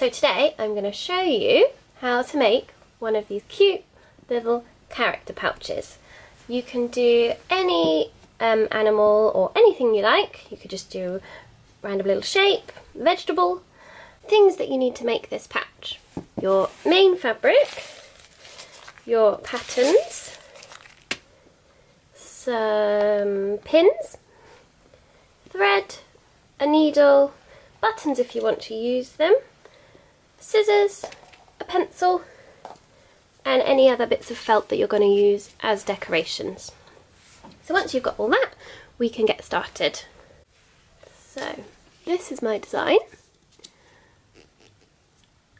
So today I'm going to show you how to make one of these cute little character pouches. You can do any animal or anything you like. You could just do a random little shape, vegetable, things that you need to make this pouch. Your main fabric, your patterns, some pins, thread, a needle, buttons if you want to use them, scissors, a pencil, and any other bits of felt that you're going to use as decorations. So once you've got all that, we can get started. So this is my design.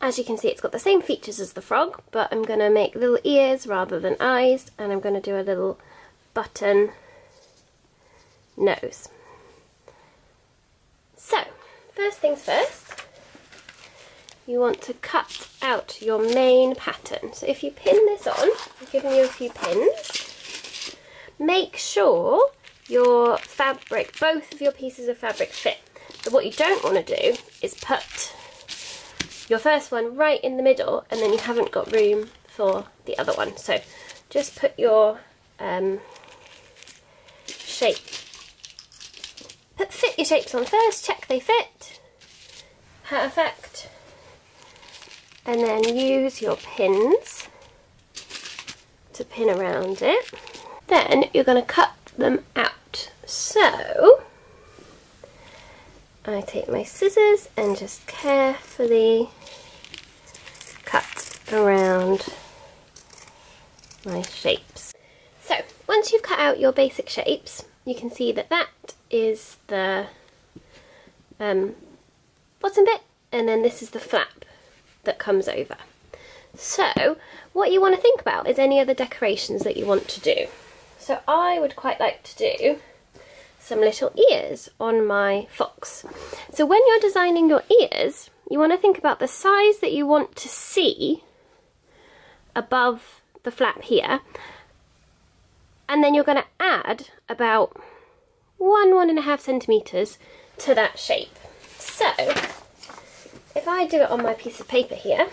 As you can see, it's got the same features as the frog, but I'm going to make little ears rather than eyes, and I'm going to do a little button nose. So first things first, you want to cut out your main pattern. So if you pin this on, I've given you a few pins, make sure your fabric, both of your pieces of fabric fit. But what you don't want to do is put your first one right in the middle and then you haven't got room for the other one. So just put your fit your shapes on first, check they fit. Perfect. And then use your pins to pin around it. Then you're going to cut them out. So I take my scissors and just carefully cut around my shapes. So once you've cut out your basic shapes, you can see that that is the bottom bit, and then this is the flap that comes over. So what you want to think about is any other decorations that you want to do. So I would quite like to do some little ears on my fox. So when you're designing your ears, you want to think about the size that you want to see above the flap here, and then you're going to add about 1–1.5 centimetres to that shape. So if I do it on my piece of paper here,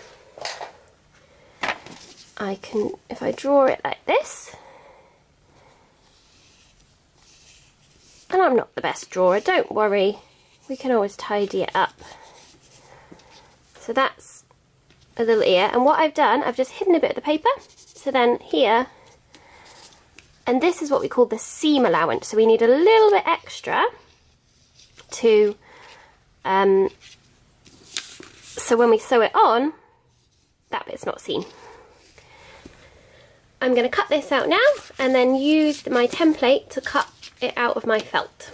I can, if I draw it like this, and I'm not the best drawer, don't worry, we can always tidy it up. So that's a little ear, and what I've done, I've just hidden a bit of the paper, so then here, and this is what we call the seam allowance, so we need a little bit extra to so when we sew it on, that bit's not seen. I'm going to cut this out now and then use my template to cut it out of my felt.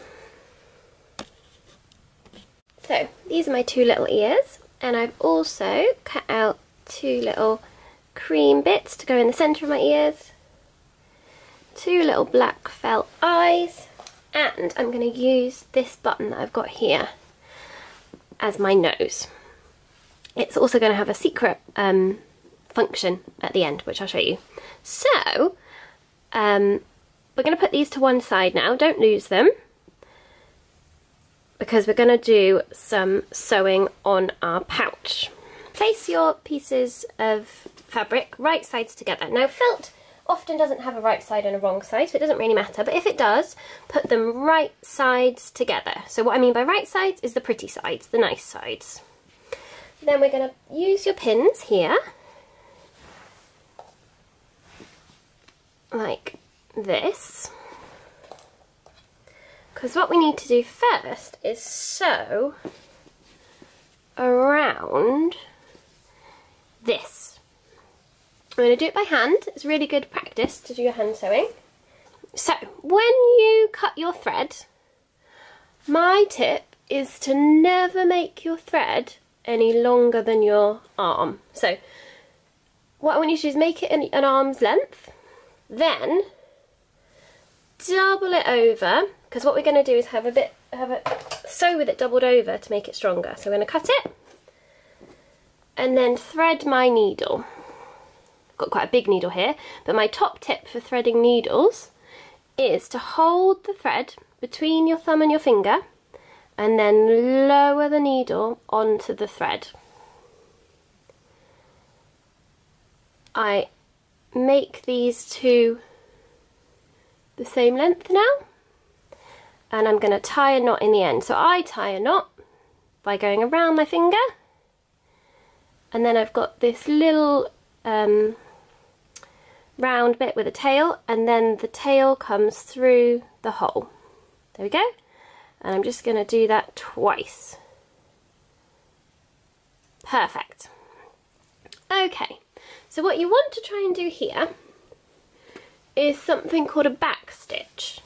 So these are my two little ears, and I've also cut out two little cream bits to go in the centre of my ears, two little black felt eyes, and I'm going to use this button that I've got here as my nose. It's also going to have a secret function at the end, which I'll show you. So we're going to put these to one side now, don't lose them, because we're going to do some sewing on our pouch. Place your pieces of fabric right sides together. Now felt often doesn't have a right side and a wrong side, so it doesn't really matter, but if it does, put them right sides together. So what I mean by right sides is the pretty sides, the nice sides. Then we're going to use your pins here, like this, because what we need to do first is sew around this. I'm going to do it by hand. It's really good practice to do your hand sewing. So when you cut your thread, my tip is to never make your thread any longer than your arm. So what I want you to do is make it an arm's length, then double it over, because what we're going to do is sew with it doubled over to make it stronger. So we're going to cut it and then thread my needle. I've got quite a big needle here, but my top tip for threading needles is to hold the thread between your thumb and your finger and then lower the needle onto the thread. I make these two the same length now, and I'm going to tie a knot in the end. So I tie a knot by going around my finger, and then I've got this little round bit with a tail, and then the tail comes through the hole. There we go. And I'm just going to do that twice. Perfect. Okay, so what you want to try and do here is something called a backstitch.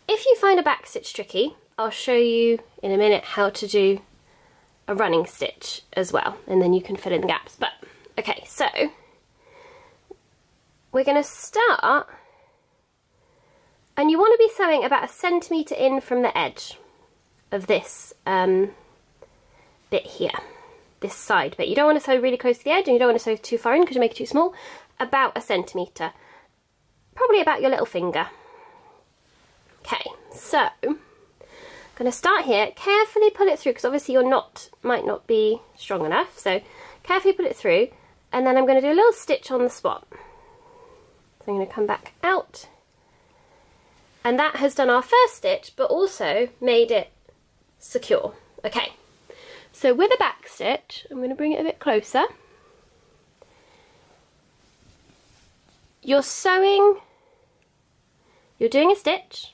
If you find a backstitch tricky, I'll show you in a minute how to do a running stitch as well, and then you can fill in the gaps. But okay, so we're going to start, and you want to be sewing about 1 centimetre in from the edge of this bit here, this side bit. You don't want to sew really close to the edge, and you don't want to sew too far in because you make it too small. About 1 centimetre, probably about your little finger. Okay, so I'm going to start here. Carefully pull it through, because obviously your knot might not be strong enough, so carefully pull it through, and then I'm going to do a little stitch on the spot. So I'm going to come back out, and that has done our first stitch but also made it secure. Okay, so with a back stitch, I'm going to bring it a bit closer. You're sewing, you're doing a stitch.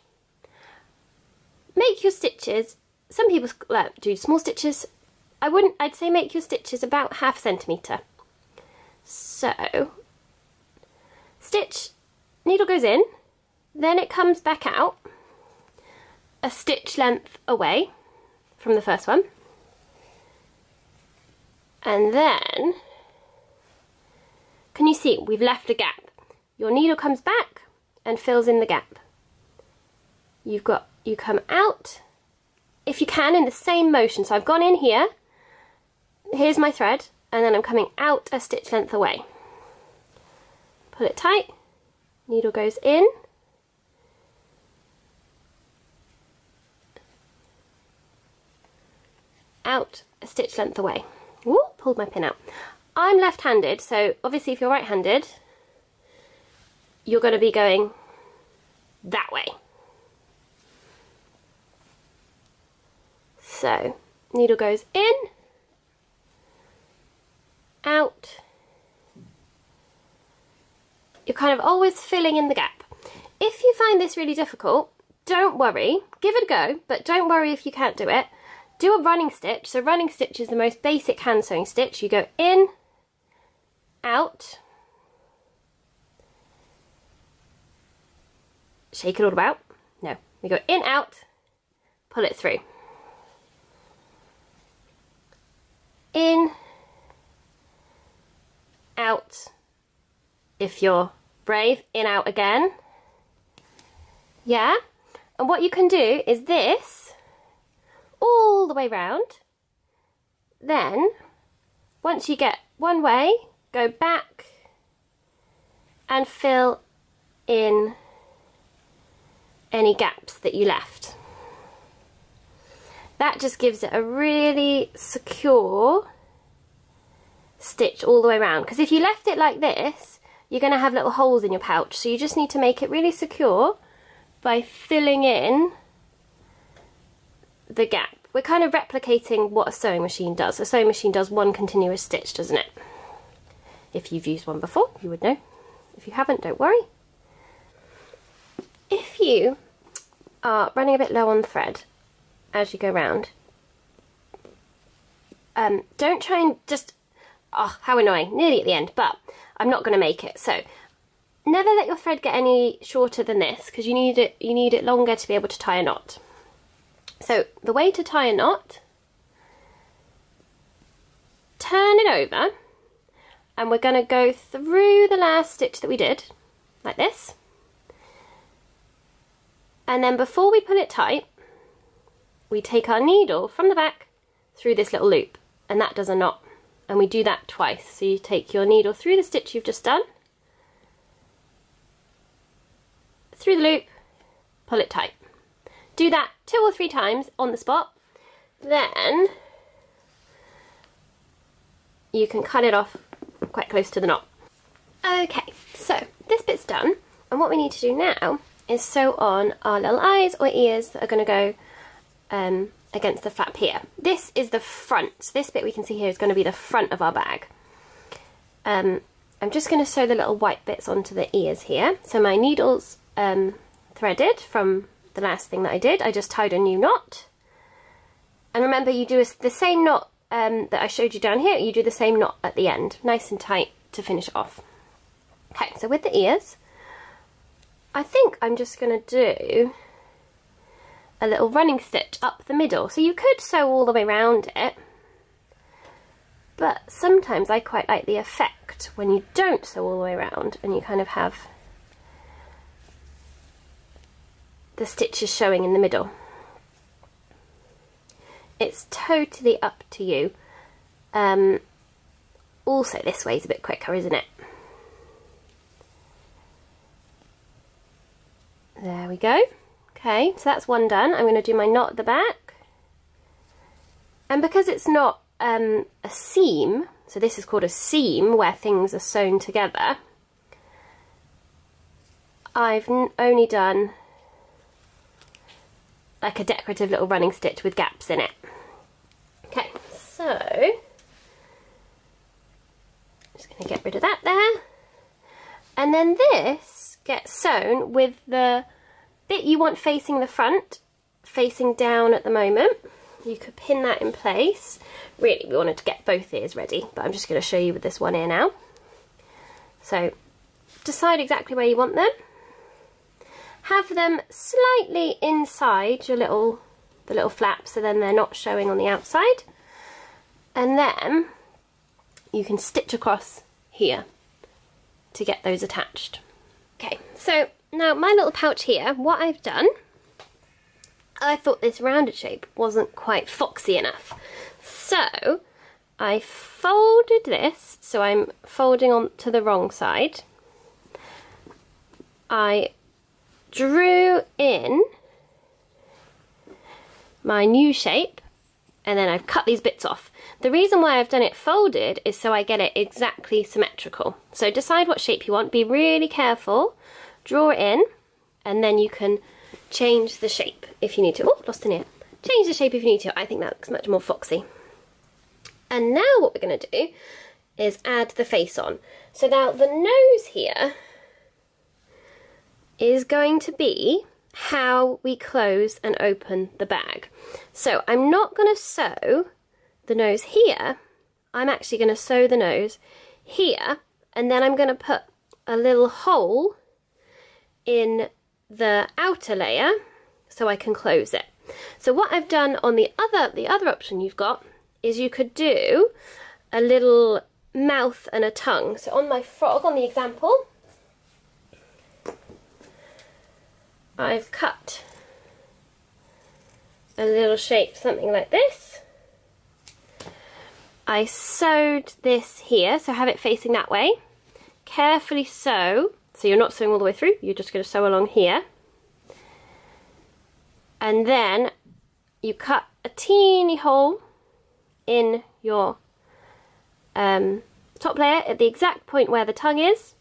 Make your stitches, some people do small stitches. I'd say make your stitches about 1/2 centimetre. So, stitch, needle goes in, then it comes back out a stitch length away from the first one. And then, can you see, we've left a gap. Your needle comes back and fills in the gap. You come out, if you can, in the same motion. So I've gone in here, here's my thread, and then I'm coming out a stitch length away. Pull it tight, needle goes in, out a stitch length away. Ooh, pulled my pin out. I'm left-handed, so obviously if you're right-handed, you're going to be going that way. So, needle goes in, out. You're kind of always filling in the gap. If you find this really difficult, don't worry, give it a go, but don't worry if you can't do it. Do a running stitch. So running stitch is the most basic hand sewing stitch. You go in, out, shake it all about. No, we go in, out, pull it through. In, out, if you're brave, in, out again. Yeah, and what you can do is this all the way round. Then, once you get one way, go back and fill in any gaps that you left. That just gives it a really secure stitch all the way around, because if you left it like this, you're going to have little holes in your pouch, so you just need to make it really secure by filling in the gap. We're kind of replicating what a sewing machine does. A sewing machine does one continuous stitch, doesn't it? If you've used one before, you would know. If you haven't, don't worry. If you are running a bit low on thread as you go round, don't try and just, oh, how annoying, nearly at the end, but I'm not going to make it. So never let your thread get any shorter than this, because you need it longer to be able to tie a knot. So the way to tie a knot, turn it over, and we're going to go through the last stitch that we did, like this. And then before we pull it tight, we take our needle from the back through this little loop, and that does a knot. And we do that twice. So you take your needle through the stitch you've just done, through the loop, pull it tight. Do that 2 or 3 times on the spot, then you can cut it off quite close to the knot. Okay, so this bit's done, and what we need to do now is sew on our little eyes or ears that are going to go against the flap here. This is the front. This bit we can see here is going to be the front of our bag. I'm just going to sew the little white bits onto the ears here. So my needle's threaded from the last thing that I did. I just tied a new knot. And remember, you do the same knot that I showed you down here, you do the same knot at the end, nice and tight to finish off. Okay, so with the ears, I think I'm just going to do a little running stitch up the middle. So you could sew all the way around it, but sometimes I quite like the effect when you don't sew all the way around and you kind of have the stitches showing in the middle. It's totally up to you. Also, this way's a bit quicker, isn't it? There we go. Okay, so that's one done. I'm going to do my knot at the back. And because it's not a seam, so this is called a seam where things are sewn together, I've only done like a decorative little running stitch with gaps in it. Okay, so I'm just going to get rid of that there. And then this gets sewn with the bit you want facing the front, facing down at the moment. You could pin that in place. Really, we wanted to get both ears ready, but I'm just going to show you with this one ear now. So decide exactly where you want them. Have them slightly inside your the little flaps, so then they're not showing on the outside. And then you can stitch across here to get those attached. Okay, so now my little pouch here, what I've done, I thought this rounded shape wasn't quite foxy enough. So I folded this, so I'm folding on to the wrong side. I drew in my new shape, and then I've cut these bits off. The reason why I've done it folded is so I get it exactly symmetrical. So decide what shape you want, be really careful, draw it in, and then you can change the shape if you need to. Oh, lost an ear. Change the shape if you need to. I think that looks much more foxy. And now what we're going to do is add the face on. So now the nose here is going to be how we close and open the bag. So I'm not going to sew the nose here, I'm actually going to sew the nose here, and then I'm going to put a little hole in the outer layer so I can close it. So what I've done on the other option you've got is you could do a little mouth and a tongue. So on my frog, on the example, I've cut a little shape, something like this. I sewed this here, so have it facing that way. Carefully sew, so you're not sewing all the way through, you're just going to sew along here. And then you cut a teeny hole in your top layer at the exact point where the tongue is,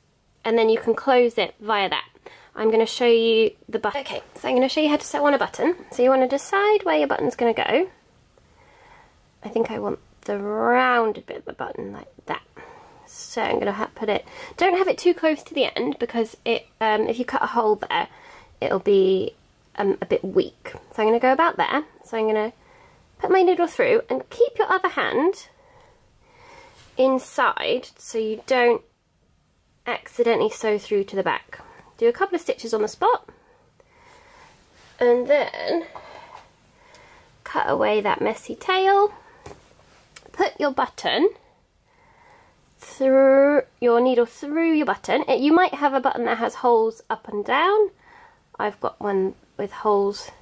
and then you can close it via that. I'm going to show you the button. Okay, so I'm going to show you how to sew on a button. So you want to decide where your button's going to go. I think I want the rounded bit of the button like that. So I'm going to put it, don't have it too close to the end because it, if you cut a hole there, it'll be a bit weak. So I'm going to go about there. So I'm going to put my needle through and keep your other hand inside so you don't accidentally sew through to the back. Do a couple of stitches on the spot and then cut away that messy tail. Put your button through your needle through your button. You might have a button that has holes up and down. I've got one with holes,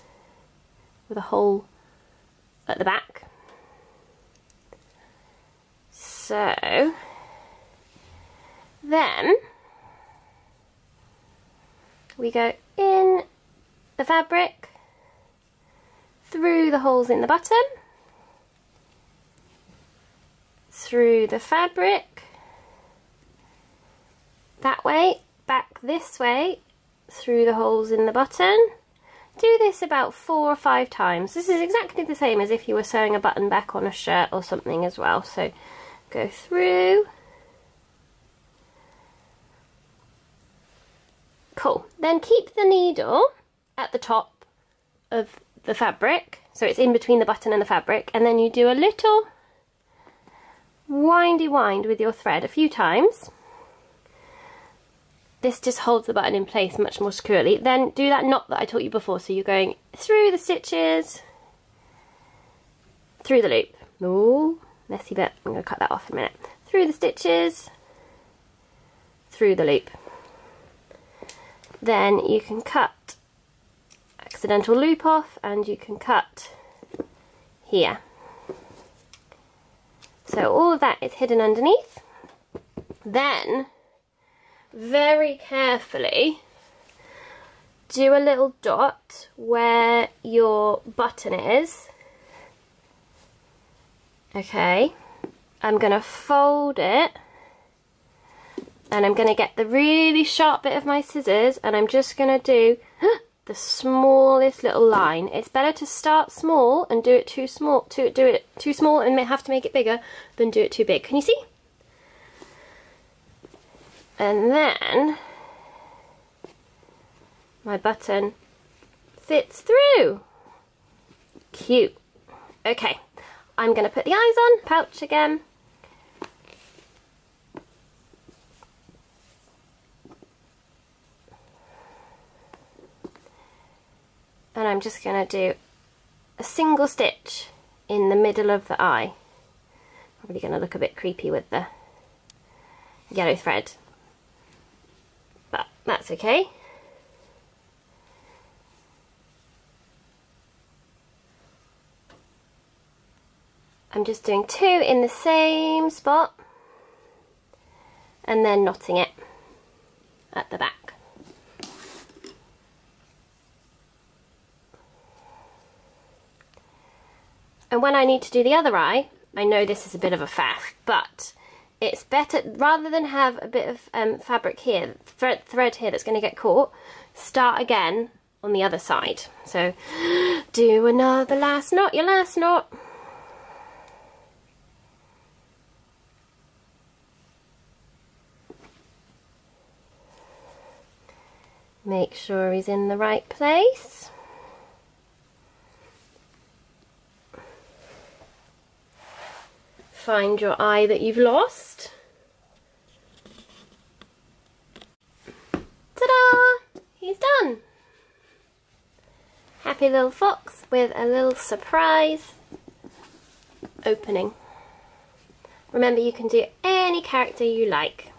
with a hole at the back. So then we go in the fabric, through the holes in the button, through the fabric, that way, back this way, through the holes in the button. Do this about 4 or 5 times. This is exactly the same as if you were sewing a button back on a shirt or something as well. So go through. Cool. Then keep the needle at the top of the fabric, so it's in between the button and the fabric, and then you do a little windy wind with your thread a few times. This just holds the button in place much more securely. Then do that knot that I taught you before, so you're going through the stitches, through the loop. Ooh, messy bit, I'm going to cut that off in a minute. Through the stitches, through the loop. Then you can cut accidental loop off, and you can cut here. So all of that is hidden underneath. Then very carefully do a little dot where your button is. Okay, I'm going to fold it, and I'm going to get the really sharp bit of my scissors, and I'm just going to do the smallest little line. It's better to start small and do it too small, and have to make it bigger than do it too big. Can you see? And then my button fits through. Cute. Okay, I'm going to put the eyes on, pouch again. And I'm just going to do a single stitch in the middle of the eye. Probably going to look a bit creepy with the yellow thread, but that's okay. I'm just doing 2 in the same spot and then knotting it at the back. And when I need to do the other eye, I know this is a bit of a faff, but it's better, rather than have a bit of fabric here, thread here that's going to get caught, start again on the other side. So do another last knot, your last knot. Make sure he's in the right place. Find your eye that you've lost. Ta-da! He's done. Happy little fox with a little surprise opening. Remember, you can do any character you like.